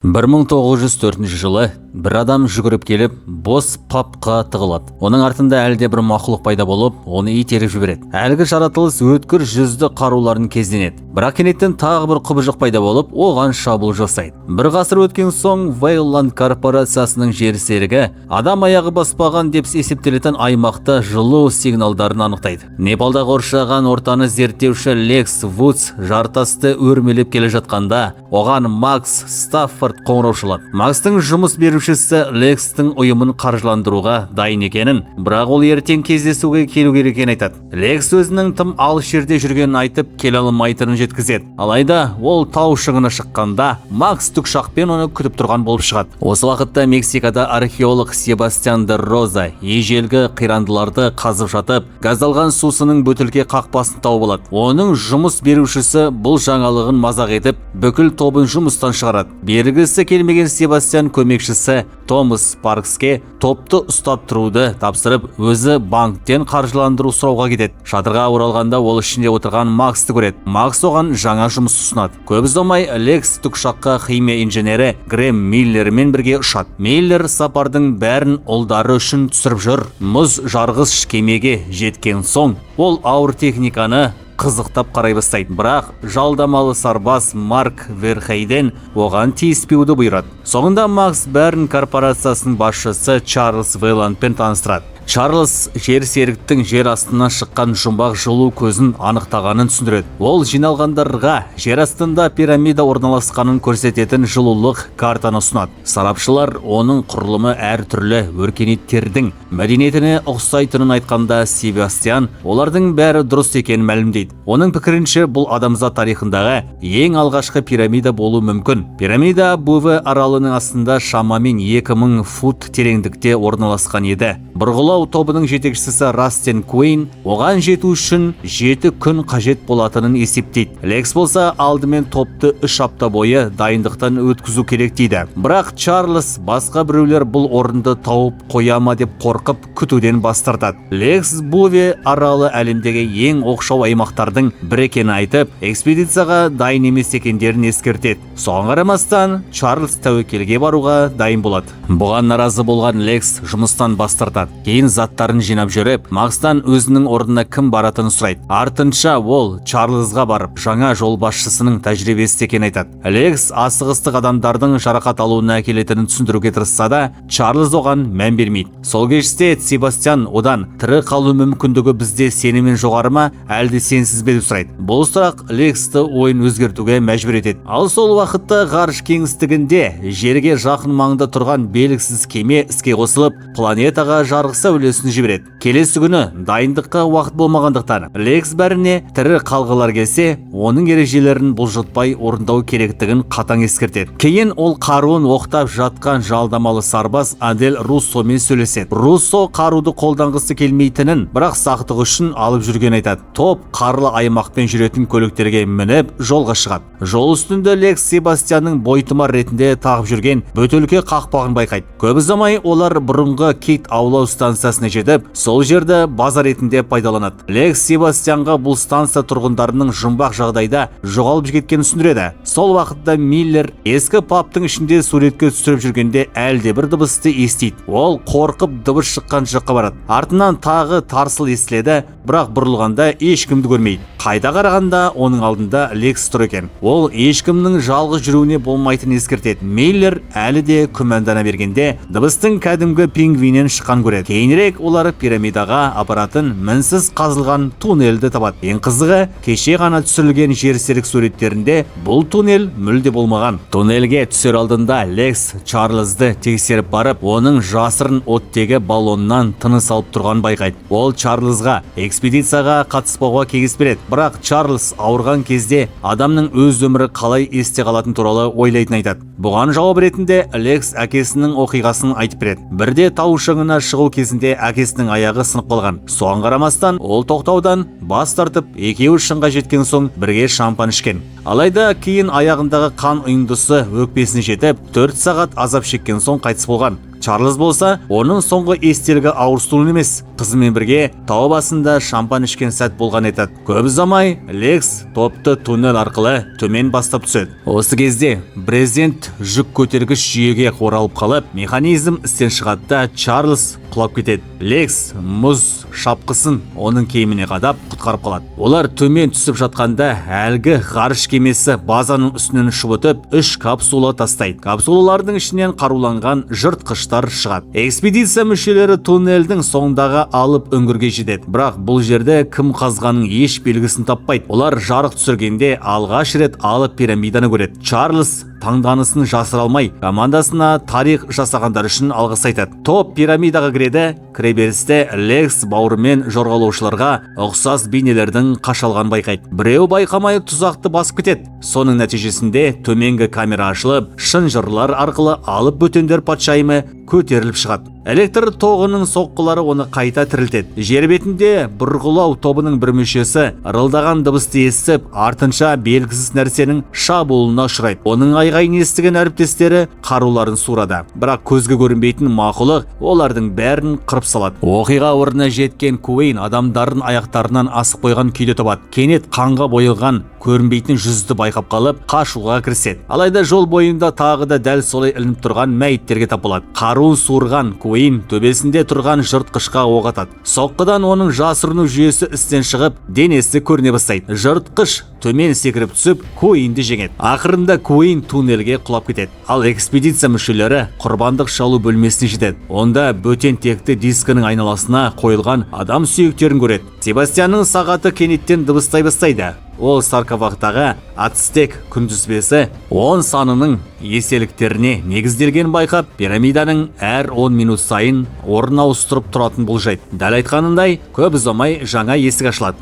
1904 жылы бір адам жүгіріп келіп, бос папқа тығылады. Оның артында әлде бір мақұлық пайда болып, оны итеріп жібереді. Әлгі жаратылыс өткір жүзді қаруларын кезденеді. Бірақ кенеттен тағы бір құбыжық пайда болып, оған шабуыл жасайды. Бір ғасыр өткен соң Вейланд корпорациясының жерсерігі адам аяғы баспаған деп есептелетін аймақта жылу сигналдарын анықтайды. Непалда қоршаған ортаны зерттеуші Лекс Вудс жартасты өрмелеп келе жатқанда, оған Макс Стаффорд қоңырау шалады. Макстың жұмыс берушісі Lekстің ұйымын қаржыландыруға дайын екенін, бірақ ол ертең кездесуге келу керек екенін айтады. Лекс өзінің тым алыс жерде жүргенін айтып, келе алмайтынын жеткізеді. Алайда ол тау шыңына шыққанда, Макс тікұшақпен оны күтіп тұрған болып шығады. Осы уақытта Мексикада археолог Себастьян де Роза ежелгі қирандыларды қазып жатып, газдалған сусының бөтелке қақпасын тауып алады. Оның жұмыс берушісі бұл жаңалығын мазақ етіп, бүкіл тобын жұмыстан шығарады. Бергісі келмеген Себастьян көмекшісі Томас Паркске топты ұстап тұруды тапсырып, өзі банктен қаржыландыру сұрауға кетеді. Шатырға оралғанда ол ішінде отырған Максты көреді. Макс оған жаңа жұмыс ұсынады. Көп ұзамай Лекс тікұшаққа химия инженері Грэм Миллермен бірге ұшады. Миллер сапардың бәрін ұлдары үшін түсіріп жүр. Мұз жарғыш кемеге жеткен соң, ол ауыр техниканы қызықтап қарай бастайды. Бірақ жалдамалы сарбаз Марк Верхейден оған тиіспеуді бұйырады. Соңында Макс Берн корпорациясының басшысы Чарльз Вейландпен таныстырады. Чарльз жерсеріктің жер астынан шыққан жұмбақ жылу көзін анықтағанын түсіндіреді. Ол жиналғандарға жер астында пирамида орналасқанын көрсететін жылулық картаны ұсынады. Сарапшылар оның құрылымы әртүрлі өркениеттердің мәдениетіне ұқсайтынын айтқанда, Себастьян олардың бәрі дұрыс екенін мәлімдейді. Оның пікірінше бұл адамзат тарихындағы ең алғашқы пирамида болуы мүмкін. Пирамида Буве аралының астында шамамен 2000 фут тереңдікте орналасқан еді. Бұрғылау тобының жетекшісі Растен Куейн оған жету үшін 7 күн қажет болатынын есептейді. Лекс болса алдымен топты 3 апта бойы дайындықтан өткізу керек дейді. Бірақ Чарльз басқа біреулер бұл орынды тауып қояма деп қорқып күтуден бас тартады. Лекс Буве аралы әлемдегі ең оқшау аймақтардың бірі екенін айтып, экспедицияға дайын емес екендерін ескертеді. Соған қарамастан Чарльз тәуекелге баруға дайын болады. Бұған наразы болған Лекс жұмыстан бас тартады. Кейін заттарын жинап жүріп, Макстан өзінің орнына кім баратынын сұрайды. Артынша ол Чарльзға барып, жаңа жол басшысының тәжірибесі екенін айтады. Лекс асығыстық адамдардың жарақат алуына әкелетінін түсіндіруге тырысса да, Чарльз оған мән бермейді. Сол кеште Себастьян одан тірі қалу мүмкіндігі бізде сенімен жоғары ма, әлде сенсіз бе деп сұрайды. Бұл сұрақ Лексті ойын өзгертуге мәжбүр етеді. Ал сол уақытта ғарыш кеңістігінде жерге жақын маңда тұрған белгісіз кеме іске қосылып, планетаға жарық сәулесін жібереді. Келесі күні дайындыққа уақыт болмағандықтан Лекс бәріне тірі қалғылар келсе, оның ережелерін бұлжытпай орындау керектігін қатаң ескертеді. Кейін ол қаруын оқтап жатқан жалдамалы сарбаз Адель Руссомен сөйлеседі. Руссо қаруды қолданғысы келмейтінін, бірақ сақтық үшін алып жүрген айтады. Топ қарлы аймақпен жүретін көліктерге мініп жолға шығады. Жол үстінде Лекс Себастьянның бойтұмар ретінде тағып жүрген бөтелке қақпағын байқайды. Көп ұзамай олар бұрынғы кит аулау станциясына жетіп, сол жерді базар ретінде пайдаланады. Лекс Себастьянға бұл станция тұрғындарының жұмбақ жағдайда жоғалып кеткенін түсіндіреді. Сол уақытта Миллер ескі паптың ішінде суретке түсіріп жүргенде әлде бір дыбысты естиді. Ол қорқып дыбыс шыққан жаққа барады. Артынан тағы тарсыл естіледі, бірақ бұрылғанда ешкімді көрмейді. Қайда қарағанда оның алдында Лекс тұр екен. Ол ешкімнің жалғыз жүруіне болмайтынын ескертеді. Миллер әлі де күмәндана бергенде дыбыстың кәдімгі пингвиннен шыққан көреді. Кейінірек олар пирамидаға апаратын мінсіз қазылған туннельді табады. Ең қызығы, кеше ғана түсірілген жерсерік суреттерінде бұл туннель мүлде болмаған. Туннельге түсер алдында Лекс Чарльзды тексеріп барып, оның жасырын оттегі баллоннан тыныс алып тұрған байқайды. Ол Чарльзға экспедицияға қатыспауға кеңес береді. Бірақ Чарльз ауырған кезде адамның өз өмірі қалай есте қалатын туралы ойлайтын айтады. Бұған жауап ретінде Лекс әкесінің оқиғасын айтып береді. Бірде тау шыңына шығу кезінде әкесінің аяғы сынып қалған. Соған қарамастан ол тоқтаудан бас тартып, екеуі шыңға жеткен соң бірге шампан ішкен. Алайда кейін аяғындағы қан ұйындысы өкпесіне жетіп, 4 сағат азап шеккен соң қайтыс болған. Чарльз болса, оның соңғы естелігі ауыр стулын емес, қызымен бірге тау басында шампан ішкен сәт болған етеді. Көп ұзамай Лекс топты туннель арқылы төмен бастап түседі. Осы кезде брезент жүк көтергіш жүйеге оралып қалып, механизм істен шығады да Чарльз құлап кетеді. Лекс мұз шапқысын оның киіміне қадап құтқарып қалады. Олар төмен түсіп жатқанда әлгі ғарыш кемесі базаның үстінен ұшып өтіп 3 капсула тастайды. Капсулалардың ішінен қаруланған жыртқыштар шығады. Экспедиция мүшелері туннельдің соңындағы алып үңгірге жетеді. Бірақ бұл жерде кім қазғанын еш белгісін таппайды. Олар жарық түсіргенде алғаш рет алып пирамиданы көреді. Чарльз таңданысын жасыра алмай, командасына тарих жасағандар үшін алғыс айтады. Топ пирамидаға кіреді. Кіреберісте Лекс бауырымен жорғалаушыларға ұқсас бейнелердің қашалған байқайды. Біреу байқамай тұзақты басып кетеді. Соның нәтижесінде төменгі камера ашылып, шынжырлар арқылы алып бөтендер патшайымы көтеріліп шығады. Электр тоғының соққылары оны қайта тірілтеді. Жер бетінде бұрғылау тобының бір мүшесі ырылдаған дыбысты естіп, артынша белгісіз нәрсенің шабуылына ұшырайды. Оның айғайын естіген әріптестері қаруларын сұрады. Бірақ көзге көрінбейтін мақұлық олардың бәрін қырып салады. Оқиға орнына жеткен Куэйн адамдардың аяқтарынан асып қойған күйде табады. Кенет қанға боялған көрінбейтін жүзді байқап қалып, қашуға кіріседі. Алайда жол бойында тағы да дәл солай ілініп тұрған мәйіттерге тап болады. Қаруын суырған Куэйн төбесінде тұрған жыртқышқа оқ атады. Соққыдан оның жасырыну жүйесі істен шығып, денесі көріне бастайды. Жыртқыш төмен секіріп түсіп, Куэйнді жеңеді. Ақырында Куэйн туннельге құлап кетеді. Ал экспедиция мүшелері құрбандық шалу бөлмесіне жетеді. Онда бөтен текті дискінің айналасына қойылған адам сүйектерін көреді. Себастьянның сағаты кенеттен дыбыстай бастайды. Ол саркофагтағы ацтек күнтізбесі 10 санының еселіктеріне негізделген байқап, пирамиданың әр 10 минут сайын орын ауыстырып тұратын болжайды. Дәл айтқанындай, көп ұзамай жаңа есік ашылады.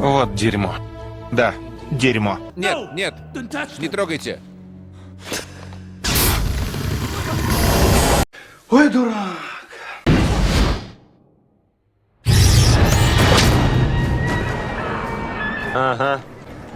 Вот дерьмо. Да, дерьмо. Нет, нет, не трогайте. Ой, дурак. Ага,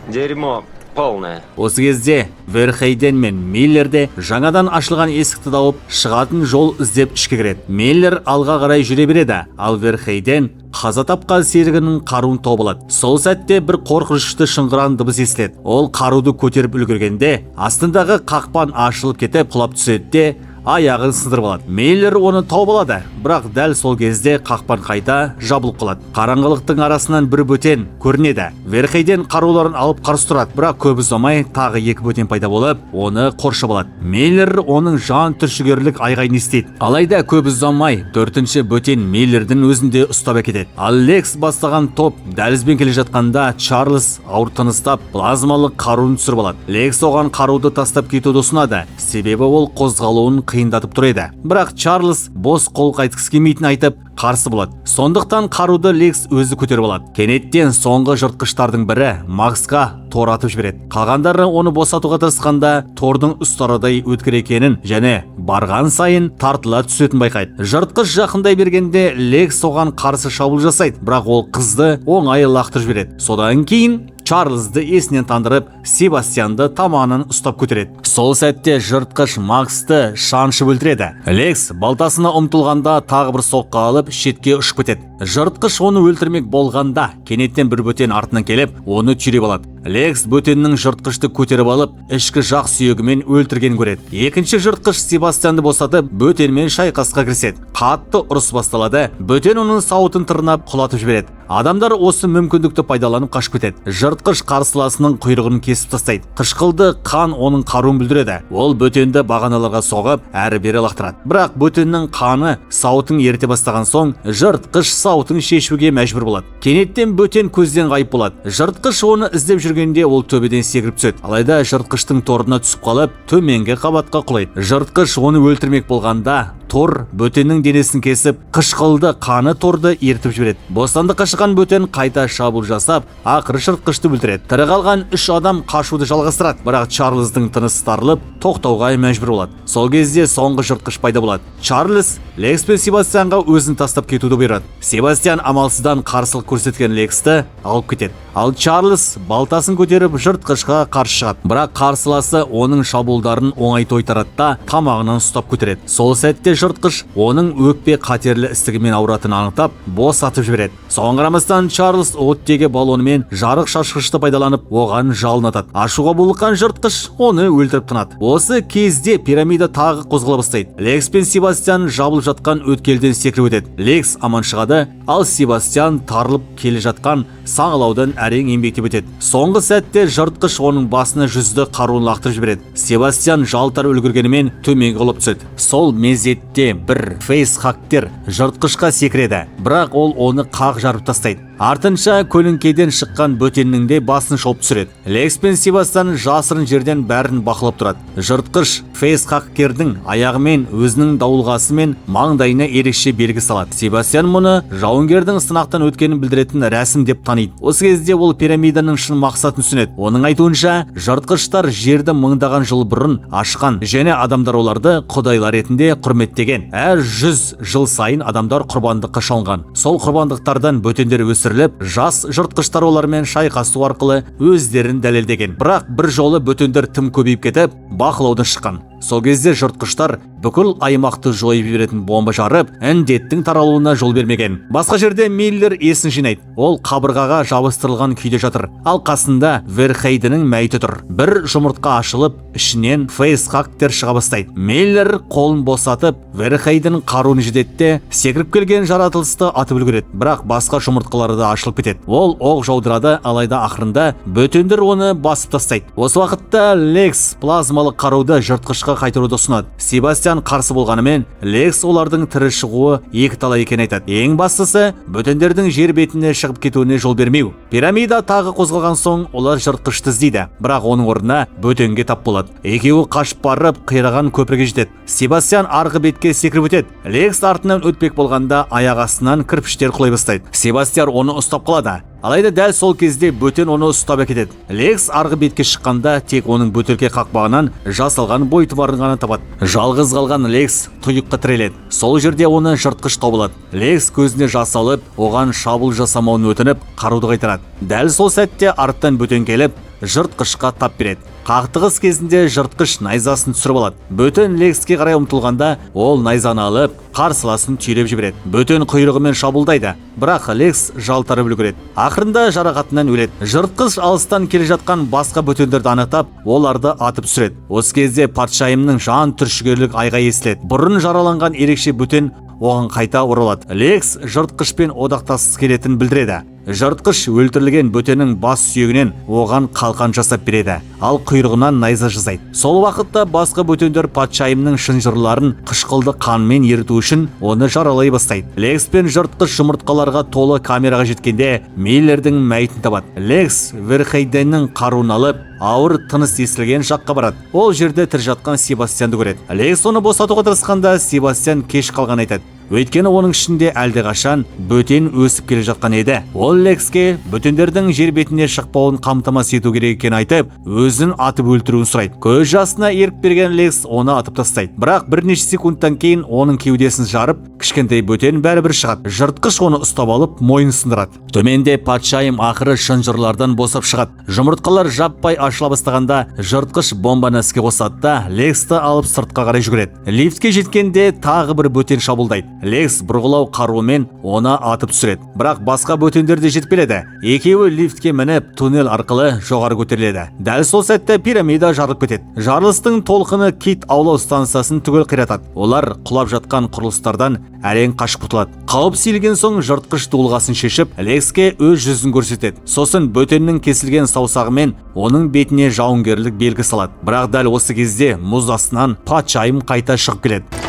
дерьмо полное. Осы кезде Верхейден мен Миллер де жаңадан ашылған есікті тауып шығатын жол іздеп ішке кіреді. Миллер алға қарай жүре береді, ал Верхейден қаза тапқан серігінің қаруын тауып алады. Сол сәтте бір қорқынышты шыңғырған дыбыс естіледі. Ол қаруды көтеріп үлгергенде астындағы қақпан ашылып кетіп құлап түседі де аяғын сындырып алады. Миллер оны тауып алады, бірақ дәл сол кезде қақпан қайта жабылып қалады. Қараңғылықтың арасынан бір бөтен көрінеді. Верхейден қаруларын алып қарсы тұрады, бірақ көп ұзамай тағы екі бөтен пайда болып, оны қоршап алады. Миллер оның жан түршігерлік айғайын естиді. Алайда көп ұзамай төртінші бөтен Миллердің өзінде ұстап әкетеді. Ал Лекс бастаған топ дәлізбен келе жатқанда Чарльз ауыр тыныстап плазмалық қаруын түсіріп алады. Лекс оған қаруды тастап кетуді ұсынады, себебі ол қозғалуын қиындатып тұр еді. Бірақ Чарльз бос қол қайтқысы келмейтінін айтып қарсы болады. Сондықтан қаруды Лекс өзі көтеріп алады. Кенеттен соңғы жыртқыштардың бірі Максқа тор атып жібереді. Қалғандары оны босатуға тырысқанда тордың ұстарадай өткір екенін және барған сайын тартыла түсетін байқайды. Жыртқыш жақындай бергенде Лекс оған қарсы шабуыл жасайды, бірақ ол қызды оңай лақтырып жібереді. Содан кейін Чарльзды есінен тандырып, Себастьянды таманын ұстап көтереді. Сол сәтте жыртқыш Максты шаншып өлтіреді. Лекс балтасына ұмтылғанда тағы бір соққы алып шетке ұшып кетеді. Жыртқыш оны өлтірмек болғанда кенеттен бір бөтен артынан келіп, оны түйреп алады. Лекс бөтеннің жыртқышты көтеріп алып, ішкі жақ сүйегімен өлтірген көреді. Екінші жыртқыш Себастьянды босатып, бөтенмен шайқасқа кіріседі. Қатты ұрыс басталады. Бөтен оның сауытын тырнап құлатып жібереді. Адамдар осы мүмкіндікті пайдаланып қашып кетеді. Жыртқыш қарсыласының құйрығын кесіп тастайды. Қышқылды қан оның қаруын бүлдіреді. Ол бөтенді бағаналарға соғып, әрі-бері лақтырады. Бірақ бөтеннің қаны сауытын ерте бастаған соң, жыртқыш сауытын шешуге мәжбүр болады. Кенеттен бөтен көзден ғайып болады. Жыртқыш оны іздеп жүргенде ол төбеден секіріп түседі. Алайда жыртқыштың торына түсіп қалып, төменгі қабатқа құлайды. Жыртқыш оны өлтірмек болғанда, тор бөтеннің денесін кесіп, қышқылды қаны торды ертіп жібереді. Бостандыққа шыққан бөтен қайта шабуыл жасап, ақыры жыртқышты өлтіреді. Тірі қалған 3 адам қашуды жалғастырады, бірақ Чарльздың тынысы тарылып, тоқтауға мәжбүр болады. Сол кезде соңғы жыртқыш пайда болады. Чарльз Лекс пен Себастьянға өзін тастап кетуді бұйырады. Себастьян амалсыздан қарсылық көрсеткен Лексті алып кетеді. Ал Чарльз балтасын көтеріп жыртқышқа қарсы шығады. Бірақ қарсыласы оның шабуылдарын оңай тойтарады да тамағынан ұстап көтереді. Сол сәтте жыртқыш оның өкпе қатерлі ісігімен ауыратынын анықтап босатып жібереді. Соған қарамастан Чарльз оттегі балонымен жарық шашқышты пайдаланып оған жалынатады. Ашуға булыққан жыртқыш оны өлтіріп тынады. Осы кезде пирамида тағы қозғала бастайды. Лекс пен Себастьян жабылып жатқан өткелден секіріп өтеді. Лекс аман шығады, ал Себастьян тарылып келе жатқан саңылаудан әрең еңбектеп өтеді. Соңғы сәтте жыртқыш оның басына жүзді қаруын лақтырып жібереді. Себастьян жалтарып үлгергенімен төменге құлап түседі. Сол мезетте бір фейсхактер жыртқышқа секіреді, бірақ ол оны қақ жарып тастайды. Артынша көлеңкеден шыққан бөтеннің де басын шолып түсіреді. Лекс пен Себастьян жасырын жерден бәрін бақылап тұрады. Жыртқыш фейсхактердің аяғымен өзінің дауылғасымен маңдайына ерекше белгі салады. Себастьян мұны жауынгердің сынақтан өткенін білдіретін рәсім деп таниды. Осы кезде ол пирамиданың шын мақсатын түсінеді. Оның айтуынша, жыртқыштар жерді мыңдаған жыл бұрын ашқан және адамдар оларды құдайлар ретінде құрметтеген. Әр 100 жыл сайын адамдар құрбандыққа шалынған. Сол құрбандықтардан бөтендер өсіріліп, жас жыртқыштар олармен шайқасу арқылы өздерін дәлелдеген. Бірақ бір жолы бөтендер тым көбейіп кетіп, бақылаудан шыққан. Сол кезде жыртқыштар бүкіл аймақты жойып жіберетін бомба жарып, індеттің таралуына жол бермеген. Басқа жерде Миллер есін жинайды. Ол қабырғаға жабыстырылған күйде жатыр. Ал қасында Верхейдінің мәйіті тұр. Бір жұмыртқа ашылып, ішінен фейсхактер шыға бастайды. Миллер қолын босатып, Верхейдінің қаруын жететте, секіріп келген жаратылысты атып үлгереді. Бірақ басқа жұмыртқалары да ашылып кетеді. Ол оқ жаудырады, алайда ақырында бөтендер оны басып тастайды. Осы уақытта Лекс плазмалы қаруды жыртқышқа қайтаруды ұсынады. Себастьян қарсы болғанымен, Лекс олардың тірі шығуы екі талай екенін айтады. Ең бастысы, бөтендердің жер бетіне шығып кетуіне жол бермеу. Пирамида тағы қозғалған соң, олар жыртқышты іздейді, бірақ оның орнына бөтенге тап болады. Екеуі қашып барып, қираған көпірге жетеді. Себастьян арғы бетке секіріп өтеді. Лекс артынан өтпек болғанда аяқ астынан кірпіштер құлай бастайды. Себастьян оны ұстап қалады. Алайда дәл сол кезде бөтен оны ұстап әкетеді. Лекс арғы бетке шыққанда тек оның бөтелке қақпағынан жасалған бойтұмарын ғана табады. Жалғыз қалған Лекс тұйыққа тіреледі. Сол жерде оны жыртқыш тауып алады. Лекс көзіне жас алып, оған шабуыл жасамауын өтініп, қаруды қайтарады. Дәл сол сәтте арттан бөтен келіп, жыртқышқа тап береді. Қақтығыс кезінде жыртқыш найзасын түсіріп алады. Бөтен Лекске қарай ұмтылғанда, ол найзаны алып, қарсыласын түйреп жібереді. Бөтен құйрығымен шабуылдайды, бірақ Лекс жалтарып үлгереді. Ақырында жарақатынан өледі. Жыртқыш алыстан келе жатқан басқа бөтендерді анықтап, оларды атып түсіреді. Осы кезде патшайымның жан түршігерлік айғайы естіледі. Бұрын жараланған ерекше бөтен оған қайта оралады. Лекс жыртқышпен одақтасып келетінін білдіреді. Жыртқыш өлтірілген бөтеннің бас сүйегінен оған қалқан жасап береді, ал құйрығынан найза жасайды. Сол уақытта басқа бөтендер патшайымның шынжырларын қышқылды қанмен еріту үшін оны жаралай бастайды. Лекс пен жыртқыш жұмыртқаларға толы камераға жеткенде Миллердің мәйітін табады. Лекс Верхейденнің қаруын алып, ауыр тыныс естілген жаққа барады. Ол жерде тірі жатқан Себастьянды көреді. Лекс оны босатуға тырысқанда Себастьян кеш қалған айтады. Өйткені оның ішінде әлдеқашан бөтен өсіп келе жатқан еді. Ол Лекске бөтендердің жер бетіне шықпауын қамтамасыз ету керек екенін айтып, өзін атып өлтіруін сұрайды. Көз жасына ерік берген Лекс оны атып тастайды. Бірақ бірнеше секундтан кейін оның кеудесін жарып, кішкентай бөтен бәрібір шығады. Жыртқыш оны ұстап алып, мойнын сындырады. Төменде патшайым ақыры шынжырлардан босап шығады. Жұмыртқалар жаппай ашыла бастағанда, жыртқыш бомбаны іске қосады да Лексті алып сыртқа қарай жүгіреді. Лифтке жеткенде тағы бір бөтен шабуылдайды. Лекс бұрғылау қаруымен оны атып түсіреді. Бірақ басқа бөтендер де жетіп келеді. Екеуі лифтке мініп, туннель арқылы жоғары көтеріледі. Дәл сол сәтте пирамида жарылып кетеді. Жарылыстың толқыны кит аулау станциясын түгел қиратады. Олар құлап жатқан құрылыстардан әрең қашып құтылады. Қауіп сейілген соң жыртқыш дулғасын шешіп, Лекске өз жүзін көрсетеді. Сосын бөтеннің кесілген саусағымен оның бетіне жауынгерлік белгі салады. Бірақ дәл осы кезде мұз астынан патшайым қайта шығып келеді.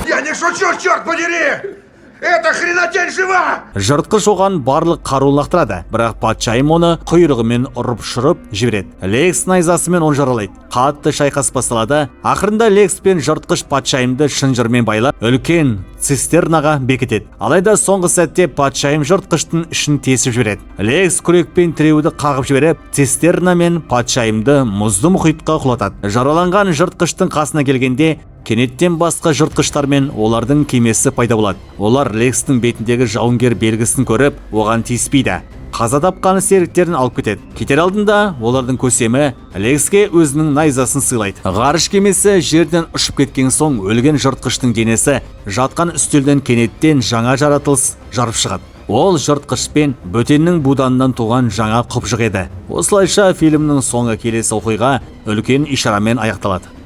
Я не шучу, черт подери! Эта хренотень жива! Жыртқыш оған барлық қаруын лақтырады, бірақ патшайым оны құйрығымен ұрып-шырып жібереді. Лекс найзасымен оны жаралайды. Қатты шайқас басталады. Ақырында Лекс пен жыртқыш патшайымды шынжырмен байлап, үлкен цистернаға бекітеді. Алайда соңғы сәтте патшайым жыртқыштың ішін тесіп жібереді. Лекс күрекпен тіреуді қағып жіберіп, цистерна мен патшайымды мұзды мұхитқа құлатады. Жараланған жыртқыштың қасына келгенде, Кенеттен басқа жыртқыштар мен олардың кемесі пайда болады. Олар Лекстің бетіндегі жауынгер белгісін көріп, оған тиіспейді. Қаза тапқан серіктерін алып кетеді. Кетер алдында олардың көсемі Лекске өзінің найзасын сыйлайды. Ғарыш кемесі жерден ұшып кеткен соң өлген жыртқыштың денесі жатқан үстелден кенеттен жаңа жаратылыс жарып шығады. Ол жыртқыш пен бөтеннің буданынан туған жаңа құбыжық еді. Осылайша фильмнің соңы келесі оқиға үлкен ишарамен аяқталады.